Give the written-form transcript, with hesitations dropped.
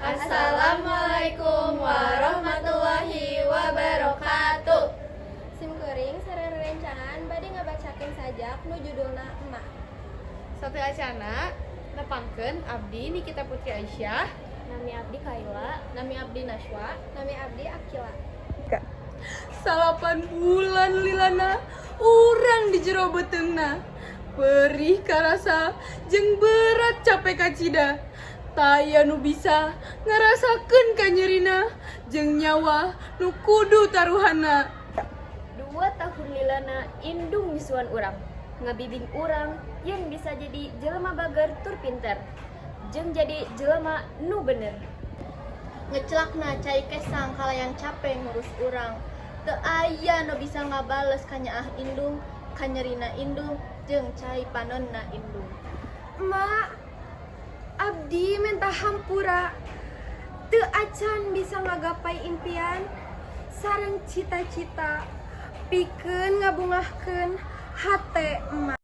Assalamualaikum warahmatullahi wabarakatuh. Simkuring sareng rencangan bade ngabacakeun sajak nu judulna Emah. Satu acana nepangkeun abdi Nikita Putri Aisyah, Nami abdi Kaila, nami abdi Naswa, nami abdi Akila. 8 bulan lilana urang di jero beteungna, perih karasa jeung berat capek kacida. Taya nu bisa ngarasakeun kanyerina jeung nyawa nu kudu taruhanna. 2 tahun lilana indung misuan urang, ngabimbing urang yang bisa jadi jelema bager tur pinter, jeung jadi jelema nu bener. Ngecelakna cai kesang kalayang capek ngurus urang, teu aya nu bisa ngabales kanyaah indung, kanyerina indung, jeung cai panonna indung. Mak, abdi minta hampura. Teu acan bisa ngagapai impian sareng cita-cita, pikeun ngabungahkeun hate emak.